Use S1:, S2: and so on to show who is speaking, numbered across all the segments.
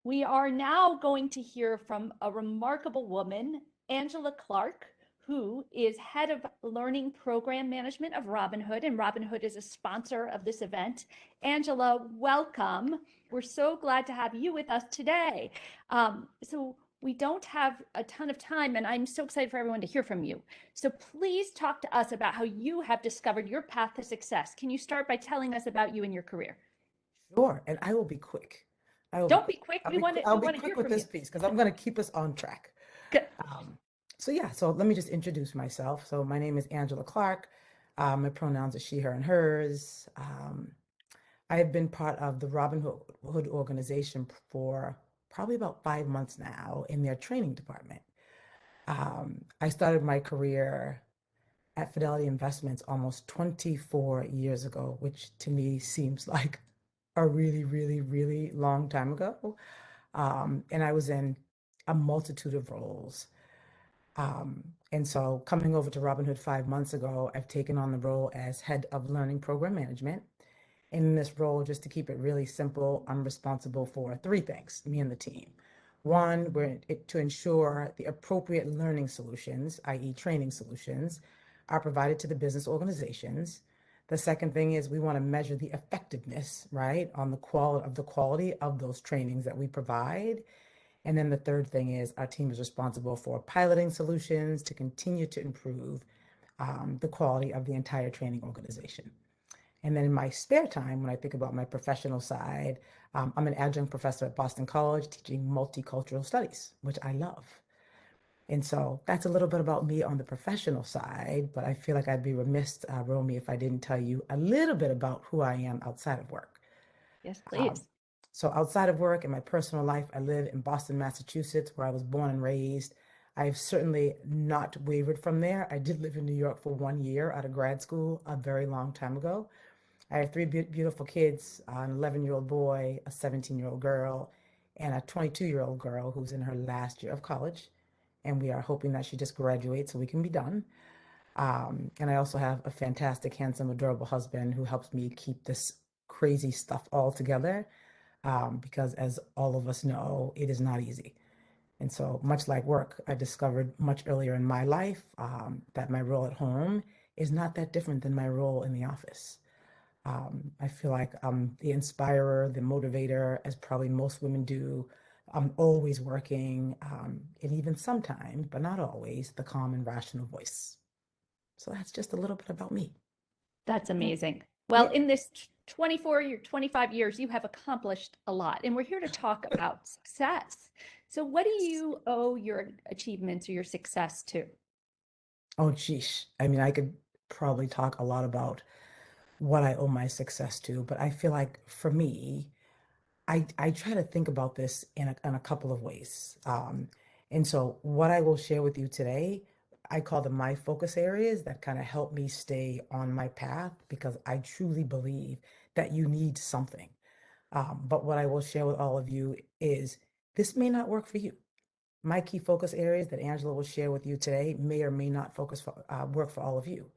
S1: We are now going to hear from a remarkable woman, Angela Clark, who is head of learning program management of Robinhood, and Robinhood is a sponsor of this event. Angela, welcome. We're so glad to have you with us today. So we don't have a ton of time, and I'm so excited for everyone to hear from you. So please talk to us about how you have discovered your path to success. Can you start by telling us about you and your career?
S2: Sure, and I will be quick. I will be
S1: Don't be
S2: quick.
S1: quick.
S2: I'll
S1: We
S2: be
S1: want
S2: quick.
S1: to
S2: I'll
S1: we
S2: be
S1: want to
S2: quick
S1: hear
S2: with
S1: from
S2: this
S1: you.
S2: piece because I'm going to keep us on track.
S1: Good.
S2: So let me just introduce myself. So my name is Angela Clark. My pronouns are she, her, and hers. I have been part of the Robinhood organization for probably about 5 months now in their training department. I started my career at Fidelity Investments almost 24 years ago, which to me seems like a really, really, really long time ago. And I was in a multitude of roles. And so coming over to Robinhood 5 months ago, I've taken on the role as head of learning program management. And in this role, just to keep it really simple, I'm responsible for three things, me and the team. One, to ensure the appropriate learning solutions, i.e. training solutions, are provided to the business organizations. The second thing is we want to measure the effectiveness, right, on the quality of those trainings that we provide. And then the third thing is our team is responsible for piloting solutions to continue to improve the quality of the entire training organization. And then in my spare time, when I think about my professional side, I'm an adjunct professor at Boston College teaching multicultural studies, which I love. And so that's a little bit about me on the professional side, but I feel like I'd be remiss, Romy, if I didn't tell you a little bit about who I am outside of work.
S1: Yes,
S2: Um,
S1: please.
S2: so outside of work in my personal life, I live in Boston, Massachusetts, where I was born and raised. I've certainly not wavered from there. I did live in New York for 1 year out of grad school a very long time ago. I have three beautiful kids, an 11-year-old boy, a 17-year-old girl, and a 22-year-old girl who's in her last year of college. And we are hoping that she just graduates so we can be done. And I also have a fantastic, handsome, adorable husband who helps me keep this crazy stuff all together. Because as all of us know, it is not easy. And so, much like work, I discovered much earlier in my life that my role at home is not that different than my role in the office. I feel like I'm the inspirer, the motivator, as probably most women do. I'm always working, and even sometimes, but not always, the calm and rational voice. So that's just a little bit about me.
S1: That's amazing. Well,
S2: Yeah.
S1: in this 24 year, 25 years, you have accomplished a lot, and we're here to talk about success. So, what do you owe your achievements or your success to?
S2: Oh, geez. I mean, I could probably talk a lot about what I owe my success to, but I feel like for me, I try to think about this in a couple of ways. And so, what I will share with you today, I call them my focus areas that kind of help me stay on my path because I truly believe that you need something. But what I will share with all of you is this may not work for you. My key focus areas that Angela will share with you today may or may not work for all of you.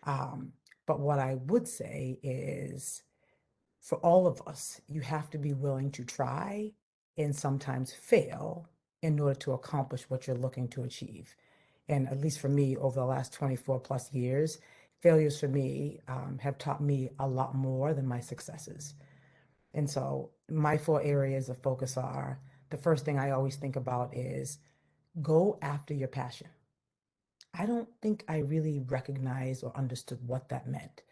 S2: Um, but what I would say is for all of us, you have to be willing to try and sometimes fail in order to accomplish what you're looking to achieve. And at least for me, over the last 24 plus years, failures for me have taught me a lot more than my successes. And so my four areas of focus are the first thing I always think about is go after your passion. I don't think I really recognized or understood what that meant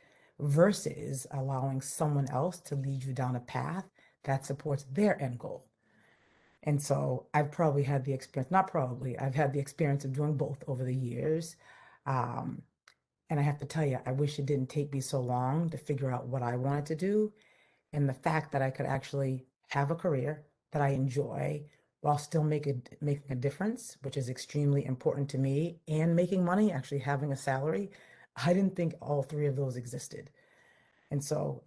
S2: versus allowing someone else to lead you down a path that supports their end goal. And so I've probably had the experience, not probably, I've had the experience of doing both over the years. Um, and I have to tell you, I wish it didn't take me so long to figure out what I wanted to do and the fact that I could actually have a career that I enjoy while still making a difference, which is extremely important to me, and making money, actually having a salary. I didn't think all three of those existed. And so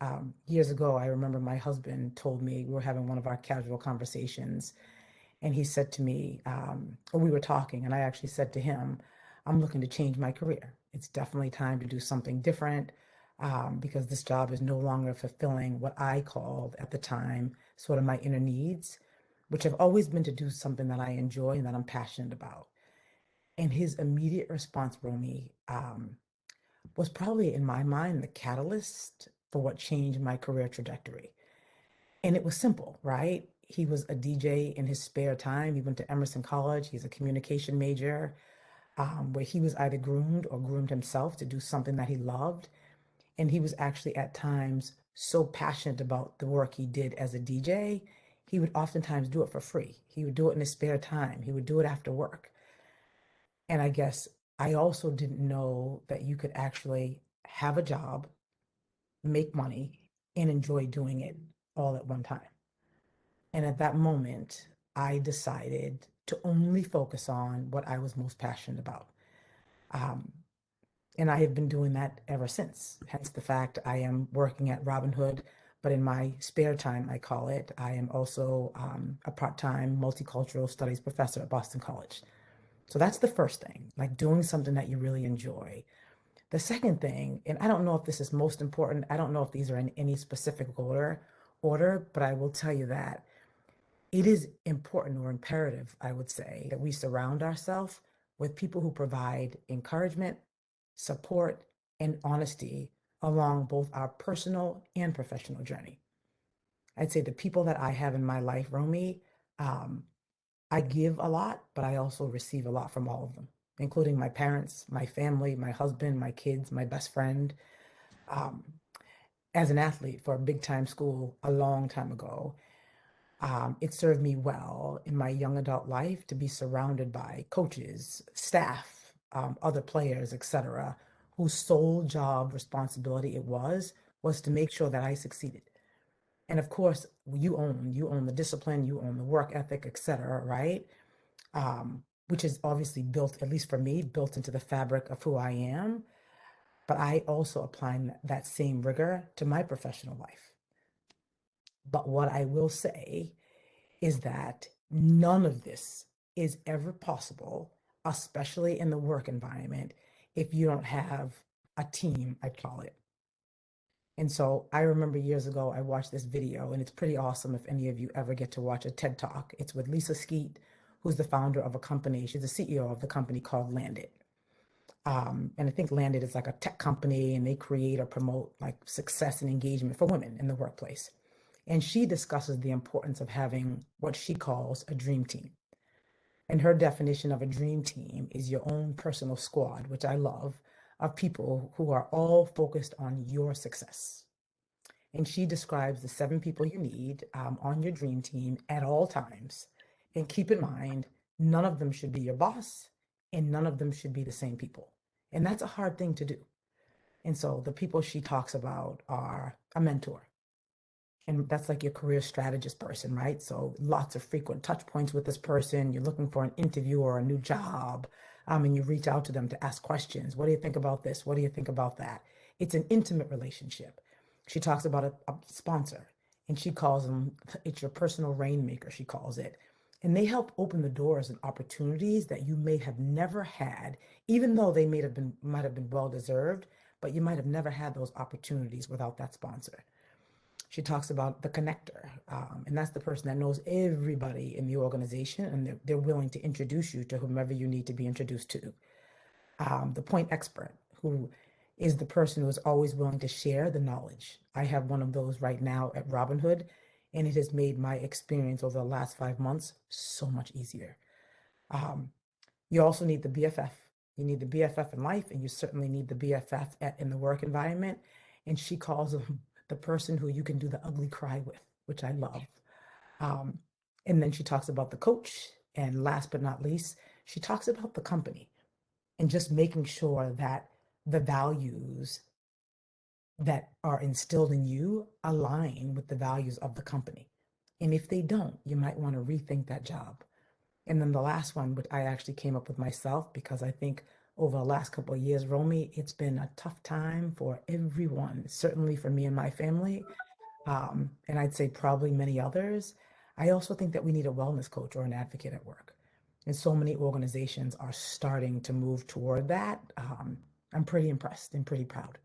S2: years ago, I remember my husband told me we were having one of our casual conversations, and he said to me, or we were talking, and I actually said to him, I'm looking to change my career. It's definitely time to do something different because this job is no longer fulfilling what I called at the time sort of my inner needs. which have always been to do something that I enjoy and that I'm passionate about. And his immediate response, Romy, was probably in my mind the catalyst for what changed my career trajectory. And it was simple, right? He was a DJ in his spare time. He went to Emerson College. He's a communication major, where he was either groomed or groomed himself to do something that he loved. And he was actually at times so passionate about the work he did as a DJ, he would oftentimes do it for free. He would do it in his spare time. He would do it after work. And I guess I also didn't know that you could actually have a job, make money, and enjoy doing it all at one time. And at that moment, I decided to only focus on what I was most passionate about. Um, and I have been doing that ever since. Hence the fact I am working at Robinhood, but in my spare time, I call it, I am also a part-time multicultural studies professor at Boston College. So that's the first thing, like doing something that you really enjoy. The second thing, and I don't know if this is most important, I don't know if these are in any specific order, but I will tell you that it is important or imperative, I would say, that we surround ourselves with people who provide encouragement, support, and honesty along both our personal and professional journey. I'd say the people that I have in my life, Romy, um, I give a lot, but I also receive a lot from all of them, including my parents, my family, my husband, my kids, my best friend. Um, as an athlete for a big time school a long time ago, it served me well in my young adult life to be surrounded by coaches, staff, other players, etc., whose sole job responsibility it was to make sure that I succeeded. And of course, you own the discipline, you own the work ethic, etc., right? Which is obviously built, at least for me, built into the fabric of who I am. But I also apply that same rigor to my professional life. But what I will say is that none of this is ever possible, especially in the work environment, if you don't have a team, I call it. And so I remember years ago, I watched this video, and it's pretty awesome if any of you ever get to watch a TED Talk. It's with Lisa Skeet, who's the founder of a company. She's the CEO of the company called Landit. And I think Landit is like a tech company, and they create or promote like success and engagement for women in the workplace. And she discusses the importance of having what she calls a dream team. And her definition of a dream team is your own personal squad, which I love, of people who are all focused on your success. And she describes the 7 people you need on your dream team at all times. And keep in mind, none of them should be your boss, and none of them should be the same people. And that's a hard thing to do. And so the people she talks about are a mentor, and that's like your career strategist person, right? So lots of frequent touch points with this person. You're looking for an interview or a new job, and you reach out to them to ask questions. What do you think about this? What do you think about that? It's an intimate relationship. She talks about a sponsor, and she calls them, it's your personal rainmaker, she calls it. And they help open the doors and opportunities that you may have never had, even though they might have been well deserved, but you might have never had those opportunities without that sponsor. She talks about the connector, and that's the person that knows everybody in the organization, and they're willing to introduce you to whomever you need to be introduced to. The point expert, who is the person who is always willing to share the knowledge. I have one of those right now at Robinhood, and it has made my experience over the last 5 months so much easier. Um, you also need the BFF. You need the BFF in life, and you certainly need the BFF in the work environment. And she calls them the person who you can do the ugly cry with, which I love. Um, and then she talks about the coach. And last but not least, she talks about the company and just making sure that the values that are instilled in you align with the values of the company. And if they don't, you might want to rethink that job. And then the last one, which I actually came up with myself, because I think over the last couple of years, Romy, it's been a tough time for everyone, certainly for me and my family, and I'd say probably many others. I also think that we need a wellness coach or an advocate at work. And so many organizations are starting to move toward that. I'm pretty impressed and pretty proud.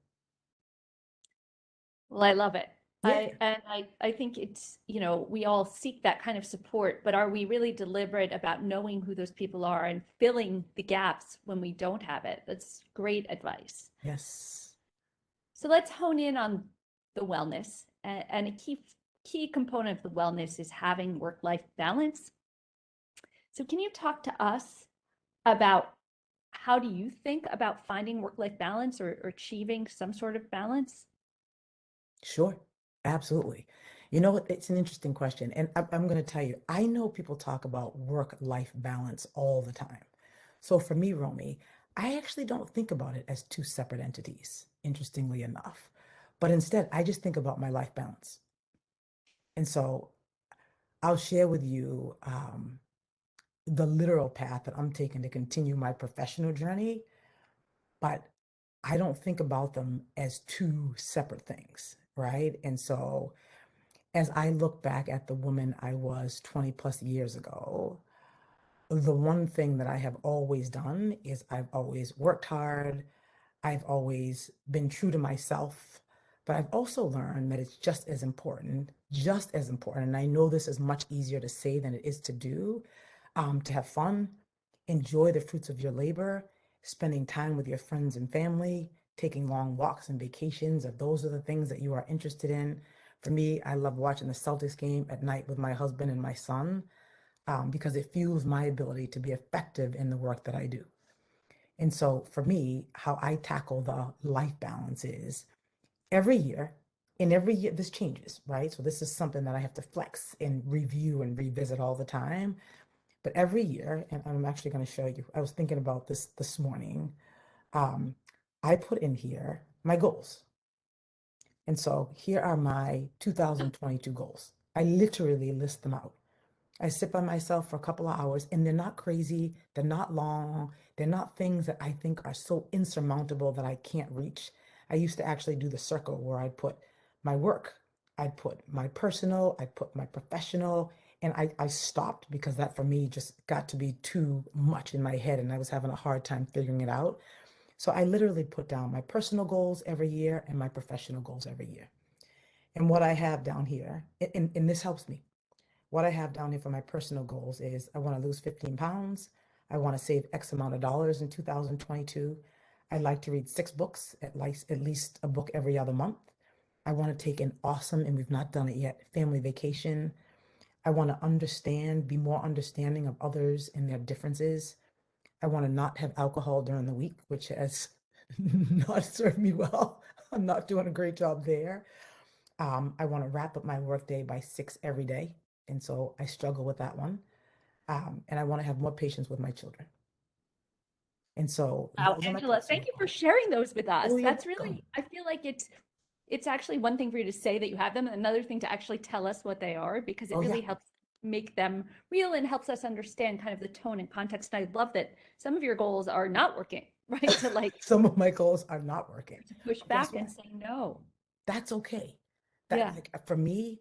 S1: Well, I love it.
S2: Yeah.
S1: I think it's, we all seek that kind of support, but are we really deliberate about knowing who those people are and filling the gaps when we don't have it? That's great advice.
S2: Yes.
S1: So let's hone in on the wellness. And a key component of the wellness is having work-life balance. So can you talk to us about how do you think about finding work-life balance or achieving some sort of balance?
S2: Sure. Absolutely. You know what? It's an interesting question. And I'm going to tell you, I know people talk about work-life balance all the time. So for me, Romy, I actually don't think about it as two separate entities, interestingly enough. But instead, I just think about my life balance. And so I'll share with you the literal path that I'm taking to continue my professional journey, but I don't think about them as two separate things, right? And so as I look back at the woman I was 20 plus years ago, the one thing that I have always done is I've always worked hard. I've always been true to myself, but I've also learned that it's just as important. And I know this is much easier to say than it is to do, to have fun, enjoy the fruits of your labor, spending time with your friends and family, taking long walks and vacations, if those are the things that you are interested in. For me, I love watching the Celtics game at night with my husband and my son, because it fuels my ability to be effective in the work that I do. And so for me, how I tackle the life balance is every year, and every year this changes, right? So this is something that I have to flex and review and revisit all the time. But every year, and I'm actually going to show you, I was thinking about this morning. Um, I put in here my goals. And so here are my 2022 goals. I literally list them out. I sit by myself for a couple of hours, and they're not crazy, they're not long, they're not things that I think are so insurmountable that I can't reach. I used to actually do the circle where I'd put my work, I'd put my personal, I'd put my professional, and I stopped because that for me just got to be too much in my head and I was having a hard time figuring it out. So I literally put down my personal goals every year and my professional goals every year. And what I have down here, and this helps me, what I have down here for my personal goals is I want to lose 15 pounds. I want to save X amount of dollars in 2022. I'd like to read 6 books, at least a book every other month. I want to take an awesome, and we've not done it yet, family vacation. I want to be more understanding of others and their differences. I want to not have alcohol during the week, which has not served me well. I'm not doing a great job there. I want to wrap up my workday by 6 every day. And so I struggle with that one. And I want to have more patience with my children. And so
S1: Wow,
S2: those are my
S1: Angela,
S2: personal
S1: thank you for
S2: goals.
S1: sharing those with us.
S2: Oh, you're
S1: That's
S2: welcome.
S1: really, I feel like it's actually one thing for you to say that you have them, and another thing to actually tell us what they are, because it
S2: Oh,
S1: really
S2: yeah.
S1: helps make them real and helps us understand kind of the tone and context. And I love that some of your goals are not working, right?
S2: Some of my goals are not working.
S1: To push
S2: But guess
S1: back
S2: what?
S1: and say no.
S2: That's okay. That
S1: Yeah.
S2: like for me,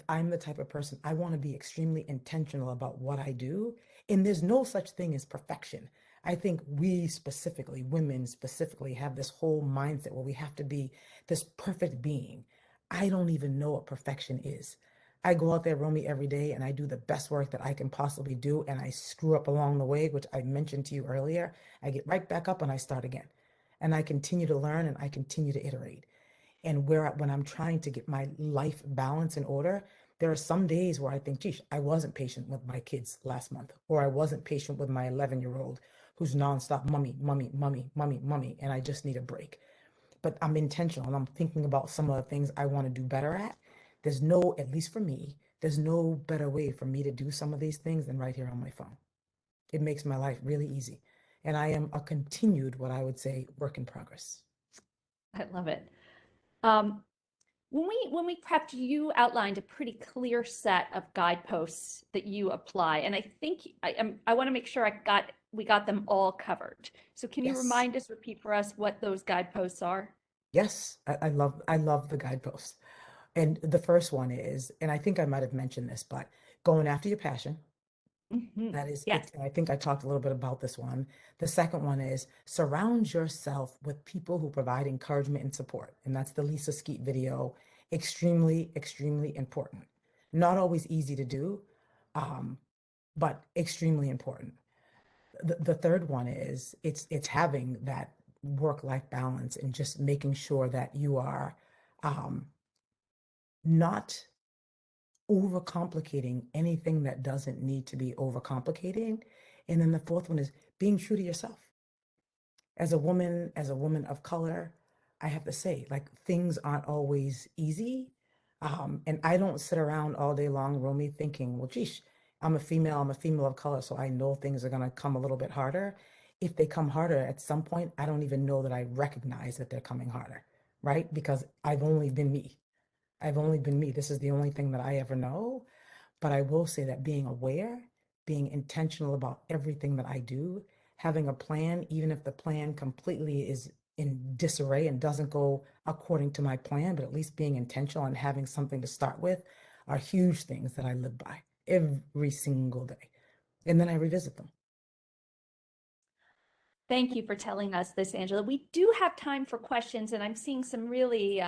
S2: I'm the type of person I want to be extremely intentional about what I do. And there's no such thing as perfection. I think we specifically, women specifically, have this whole mindset where we have to be this perfect being. I don't even know what perfection is. I go out there, Romy, every day, and I do the best work that I can possibly do, and I screw up along the way, which I mentioned to you earlier. I get right back up and I start again. And I continue to learn and I continue to iterate. And when I'm trying to get my life balance in order, there are some days where I think, geez, I wasn't patient with my kids last month, or I wasn't patient with my 11-year-old who's nonstop mummy, mummy, mummy, mummy, mummy, and I just need a break. But I'm intentional and I'm thinking about some of the things I want to do better at. There's no, at least for me, there's no better way for me to do some of these things than right here on my phone. It makes my life really easy. And I am a continued, what I would say, work in progress.
S1: I love it. Um, when we prepped, you outlined a pretty clear set of guideposts that you apply, and I think I want to make sure we got them all covered. So can you
S2: Yes.
S1: remind us, repeat for us what those guideposts are?
S2: Yes, I love the guideposts. And the first one is, and I think I might have mentioned this, but going after your passion.
S1: Mhm.
S2: That is
S1: Yes.
S2: it. I think I talked a little bit about this one. The second one is surround yourself with people who provide encouragement and support. And that's the Lisa Skeet video. Extremely, extremely important. Not always easy to do, um, but extremely important. The third one is it's having that work-life balance and just making sure that you are um, not overcomplicating anything that doesn't need to be overcomplicating. And then the fourth one is being true to yourself. As a woman of color, I have to say, like, things aren't always easy. And I don't sit around all day long, Romy, thinking, well, geez, I'm a female of color, so I know things are gonna come a little bit harder. If they come harder at some point, I don't even know that I recognize that they're coming harder, right? Because I've only been me. I've only been me. This is the only thing that I ever know. But I will say that being aware, being intentional about everything that I do, having a plan, even if the plan completely is in disarray and doesn't go according to my plan, but at least being intentional and having something to start with are huge things that I live by every single day. And then I revisit them.
S1: Thank you for telling us this, Angela. We do have time for questions, and I'm seeing some really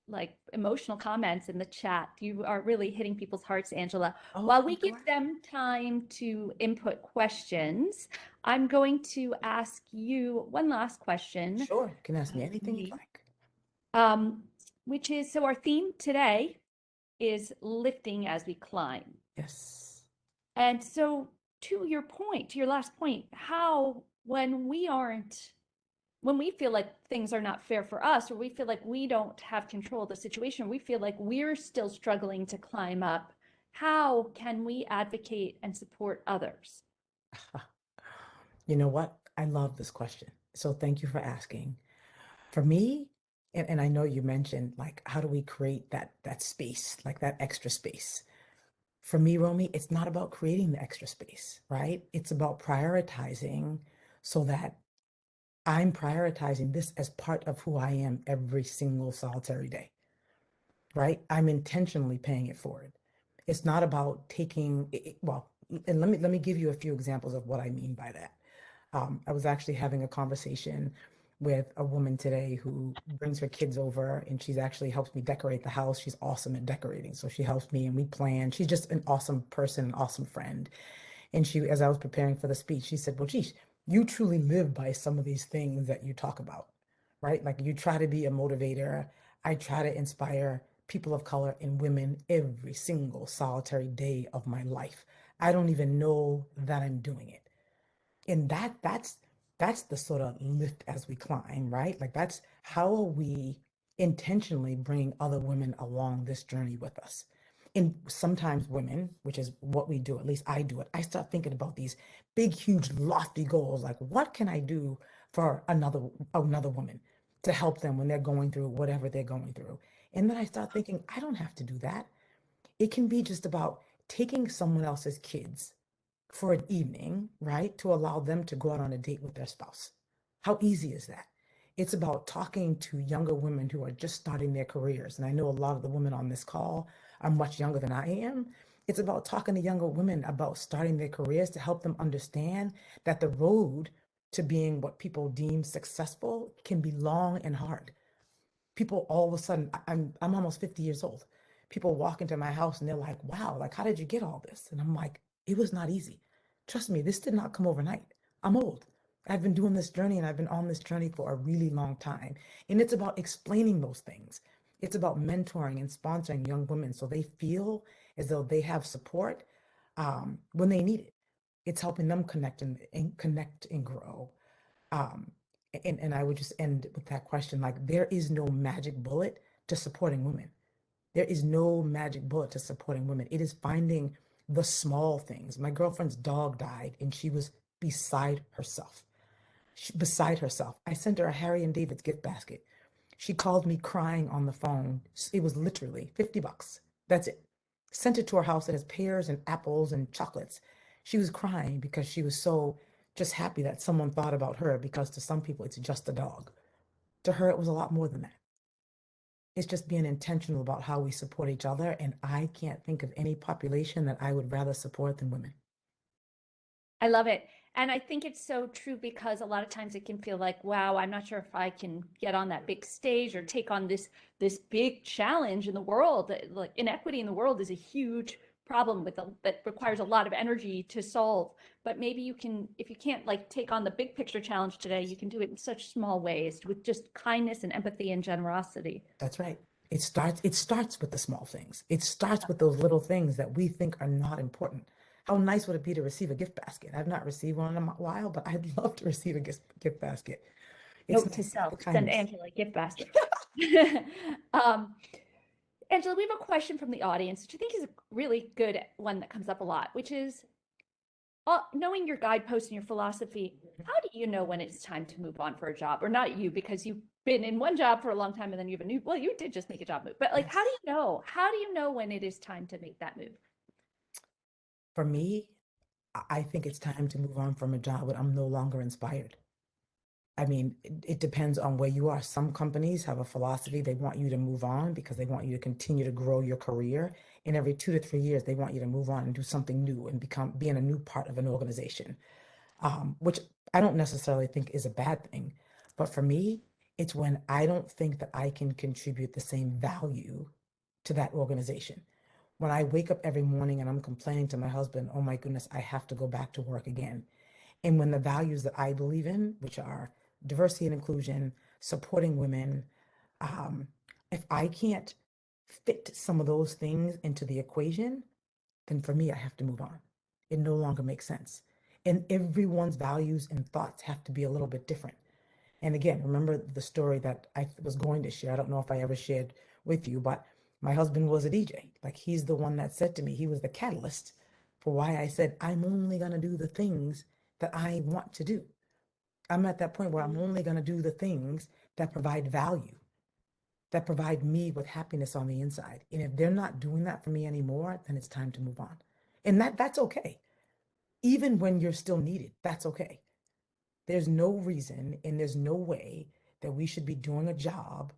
S1: like emotional comments in the chat. You are really hitting people's hearts, Angela.
S2: Oh,
S1: While
S2: I'm
S1: we give
S2: glad.
S1: them time to input questions, I'm going to ask you one last question,
S2: Sure, you can ask me anything you'd like.
S1: um, which is, so our theme today is lifting as we climb.
S2: Yes.
S1: And so to your point, to your last point, how when we feel like things are not fair for us, or we feel like we don't have control of the situation, we feel like we're still struggling to climb up, how can we advocate and support others?
S2: You know what? I love this question. So thank you for asking. For me, and I know you mentioned, like, how do we create that space, like that extra space? For me, Romy, it's not about creating the extra space, right? It's about prioritizing so that I'm prioritizing this as part of who I am every single solitary day, right? I'm intentionally paying it forward. It's not about taking well, and let me give you a few examples of what I mean by that. I was actually having a conversation with a woman today who brings her kids over and she's actually helps me decorate the house. She's awesome at decorating. So she helps me and we plan. She's just an awesome person, an awesome friend. And she, as I was preparing for the speech, she said, well, geez, you truly live by some of these things that you talk about, right? Like you try to be a motivator. I try to inspire people of color and women every single solitary day of my life. I don't even know that I'm doing it. And that's the sort of lift as we climb, right? Like that's how are we intentionally bringing other women along this journey with us. And sometimes women, which is what we do, at least I do it, I start thinking about these big, huge, lofty goals. Like, what can I do for another woman to help them when they're going through whatever they're going through? And then I start thinking, I don't have to do that. It can be just about taking someone else's kids for an evening, right? To allow them to go out on a date with their spouse. How easy is that? It's about talking to younger women who are just starting their careers. And I know a lot of the women on this call are much younger than I am. It's about talking to younger women about starting their careers to help them understand that the road to being what people deem successful can be long and hard. People all of a sudden, I'm almost 50 years old. People walk into my house and they're like, wow, like how did you get all this? And I'm like, it was not easy. Trust me, this did not come overnight. I'm old. I've been doing this journey and I've been on this journey for a really long time. And it's about explaining those things. It's about mentoring and sponsoring young women so they feel as though they have support when they need it. It's helping them connect and grow. Um, and I would just end with that question, like there is no magic bullet to supporting women. There is no magic bullet to supporting women. It is finding the small things. My girlfriend's dog died and she was beside herself. Beside herself. I sent her a Harry and David's gift basket. She called me crying on the phone. It was literally $50. That's it. Sent it to her house. It has pears and apples and chocolates. She was crying because she was so just happy that someone thought about her because to some people it's just a dog. To her, it was a lot more than that. It's just being intentional about how we support each other. And I can't think of any population that I would rather support than women.
S1: I love it. And I think it's so true because a lot of times it can feel like, wow, I'm not sure if I can get on that big stage or take on this big challenge in the world. Like inequity in the world is a huge problem that requires a lot of energy to solve. But maybe you can, if you can't like take on the big picture challenge today, you can do it in such small ways with just kindness and empathy and generosity.
S2: That's right. It starts with the small things. It starts with those little things that we think are not important. How nice would it be to receive a gift basket? I've not received one in a while, but I'd love to receive a gift basket. It's
S1: Note to
S2: nice.
S1: self,
S2: The
S1: send
S2: kindness.
S1: Angela a gift basket. um, Angela, we have a question from the audience, which I think is a really good one that comes up a lot, which is knowing your guideposts and your philosophy, how do you know when it's time to move on for a job? Or not you, because you've been in one job for a long time and then you have a new, well, you did just make a job move, but like, how do
S2: Yes.
S1: you know? How do you know when it is time to make that move?
S2: For me, I think it's time to move on from a job when I'm no longer inspired. I mean, it depends on where you are. Some companies have a philosophy. They want you to move on because they want you to continue to grow your career. And every 2 to 3 years, they want you to move on and do something new and be in a new part of an organization, which I don't necessarily think is a bad thing. But for me, it's when I don't think that I can contribute the same value to that organization. When I wake up every morning and I'm complaining to my husband, oh my goodness, I have to go back to work again. And when the values that I believe in, which are diversity and inclusion, supporting women, um, if I can't fit some of those things into the equation, then for me, I have to move on. It no longer makes sense. And everyone's values and thoughts have to be a little bit different. And again, remember the story that I was going to share. I don't know if I ever shared with you, but my husband was a DJ. Like he's the one that said to me, he was the catalyst for why I said, I'm only going to do the things that I want to do. I'm at that point where I'm only going to do the things that provide value, that provide me with happiness on the inside. And if they're not doing that for me anymore, then it's time to move on. And that's okay. Even when you're still needed, that's okay. There's no reason and there's no way that we should be doing a job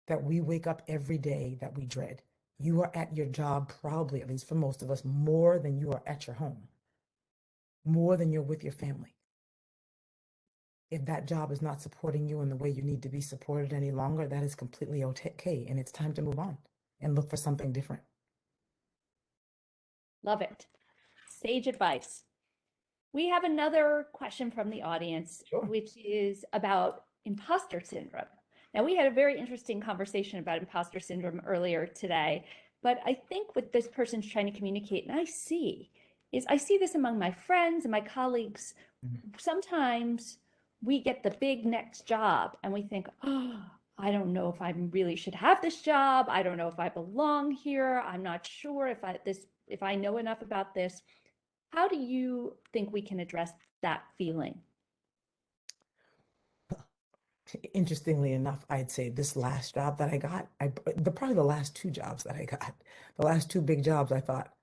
S2: that we wake up every day that we dread. You are at your job, probably, at least for most of us, more than you are at your home, more than you're with your family. If that job is not supporting you in the way you need to be supported any longer, that is completely okay. And it's time to move on and look for something different.
S1: Love it. Sage advice. We have another question from the audience,
S2: Sure.
S1: which is about imposter syndrome. Now, we had a very interesting conversation about imposter syndrome earlier today, but I think what this person's trying to communicate, and I see this among my friends and my colleagues.
S2: Mhm.
S1: Sometimes we get the big next job and we think, oh, I don't know if I really should have this job. I don't know if I belong here. I'm not sure if I know enough about this. How do you think we can address that feeling?
S2: Interestingly enough, I'd say this last job that I got, probably the last two jobs that I got, the last two big jobs, I thought,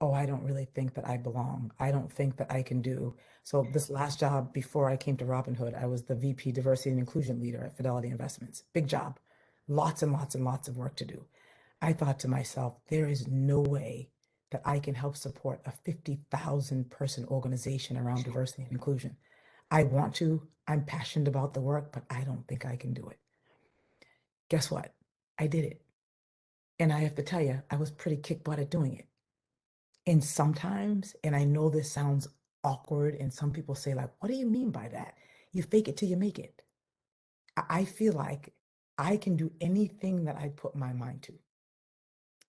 S2: oh, I don't really think that I belong. I don't think that I can do. So this last job before I came to Robinhood, I was the VP Diversity and Inclusion Leader at Fidelity Investments. Big job, lots and lots and lots of work to do. I thought to myself, there is no way that I can help support a 50,000 person organization around diversity and inclusion. I want to, I'm passionate about the work, but I don't think I can do it. Guess what? I did it. And I have to tell you, I was pretty kick butt at doing it. And sometimes, and I know this sounds awkward, and some people say, like, what do you mean by that? You fake it till you make it. I feel like I can do anything that I put my mind to.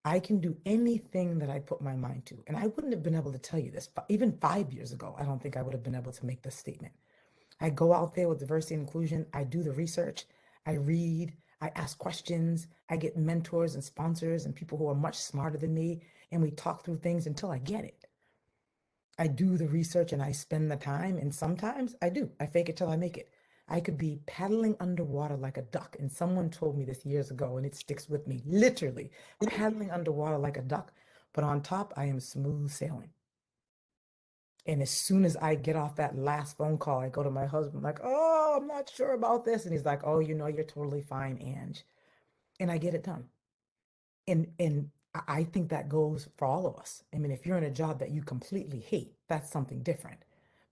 S2: I can do anything that I put my mind to. And I wouldn't have been able to tell you this, but even 5 years ago, I don't think I would have been able to make this statement. I go out there with diversity and inclusion, I do the research, I read, I ask questions, I get mentors and sponsors and people who are much smarter than me, and we talk through things until I get it. I do the research and I spend the time, and sometimes I do. I fake it till I make it. I could be paddling underwater like a duck, and someone told me this years ago, and it sticks with me. Literally, paddling underwater like a duck, but on top, I am smooth sailing. And as soon as I get off that last phone call, I go to my husband, like, oh, I'm not sure about this. And he's like, oh, you're totally fine, Ange. And I get it done. And I think that goes for all of us. I mean, if you're in a job that you completely hate, that's something different.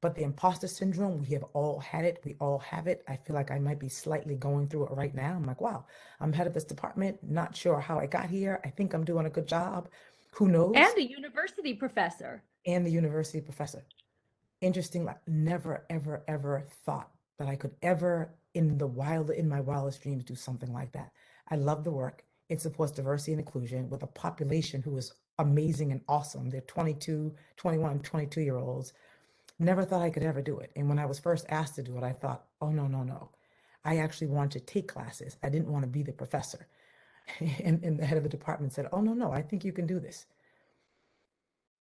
S2: But the imposter syndrome, we have all had it. We all have it. I feel like I might be slightly going through it right now. I'm like, wow, I'm head of this department, not sure how I got here. I think I'm doing a good job. Who knows?
S1: And a university professor.
S2: And the university professor. Interesting, like never, ever, ever thought that I could ever in my wildest dreams do something like that. I love the work. It supports diversity and inclusion with a population who is amazing and awesome. They're 22, 21, 22-year olds. Never thought I could ever do it. And when I was first asked to do it, I thought, oh, no, no, no. I actually wanted to take classes. I didn't want to be the professor. And the head of the department said, oh, no, no, I think you can do this.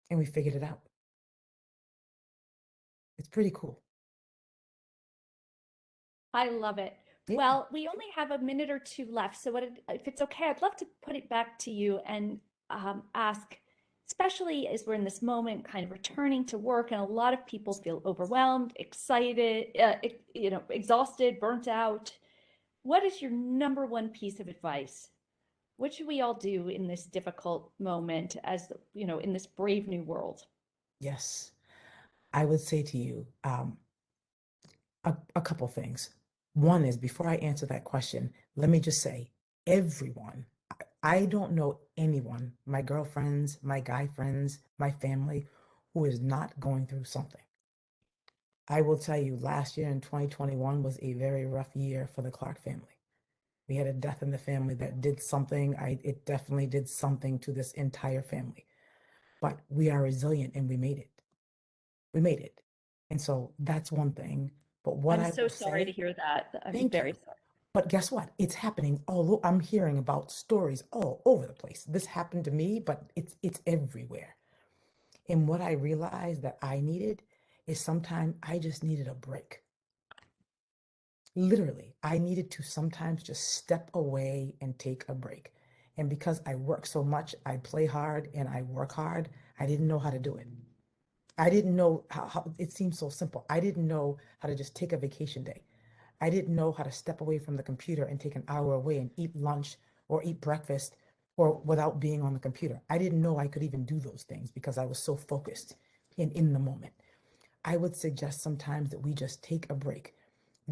S2: And we figured it out. It's pretty cool.
S1: I love it.
S2: Yeah.
S1: Well, we only have a minute or two left. So if it's okay, I'd love to put it back to you and ask, especially as we're in this moment, kind of returning to work, and a lot of people feel overwhelmed, excited, exhausted, burnt out. What is your number one piece of advice? What should we all do in this difficult moment as, in this brave new world?
S2: Yes. I would say to you a couple things. One is before I answer that question, let me just say, everyone, I don't know anyone, my girlfriends, my guy friends, my family, who is not going through something. I will tell you, last year in 2021 was a very rough year for the Clark family. We had a death in the family that did something. It definitely did something to this entire family. But we are resilient and we made it. We made it. And so that's one thing. But what
S1: I'm
S2: I
S1: so
S2: will
S1: sorry to
S2: say,
S1: hear that. I'm
S2: thank
S1: very
S2: you.
S1: sorry.
S2: But guess what? It's happening I'm hearing about stories all over the place. This happened to me, but it's everywhere. And what I realized that I needed is sometimes I just needed a break. Literally, I needed to sometimes just step away and take a break. And because I work so much, I play hard and I work hard, I didn't know how to do it. I didn't know how it seems so simple. I didn't know how to just take a vacation day. I didn't know how to step away from the computer and take an hour away and eat lunch or eat breakfast or without being on the computer. I didn't know I could even do those things because I was so focused in the moment. I would suggest sometimes that we just take a break.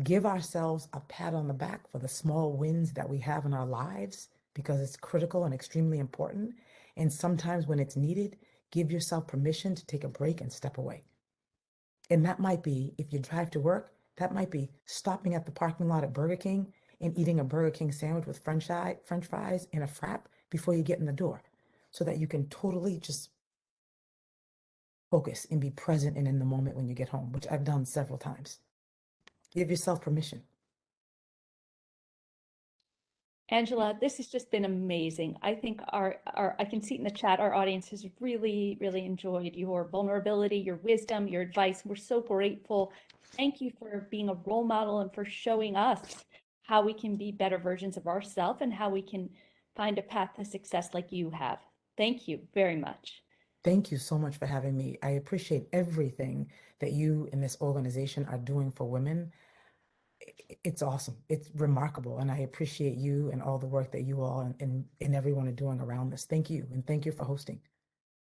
S2: Give ourselves a pat on the back for the small wins that we have in our lives because it's critical and extremely important. And sometimes when it's needed, give yourself permission to take a break and step away. And that might be, if you drive to work, that might be stopping at the parking lot at Burger King and eating a Burger King sandwich with French fries and a frap before you get in the door so that you can totally just focus and be present and in the moment when you get home, which I've done several times. Give yourself permission.
S1: Angela, this has just been amazing. I think I can see it in the chat, our audience has really, really enjoyed your vulnerability, your wisdom, your advice. We're so grateful. Thank you for being a role model and for showing us how we can be better versions of ourselves and how we can find a path to success like you have. Thank you very much.
S2: Thank you so much for having me. I appreciate everything that you and this organization are doing for women. It's awesome. It's remarkable. And I appreciate you and all the work that you all and everyone are doing around this. Thank you. And thank you for hosting.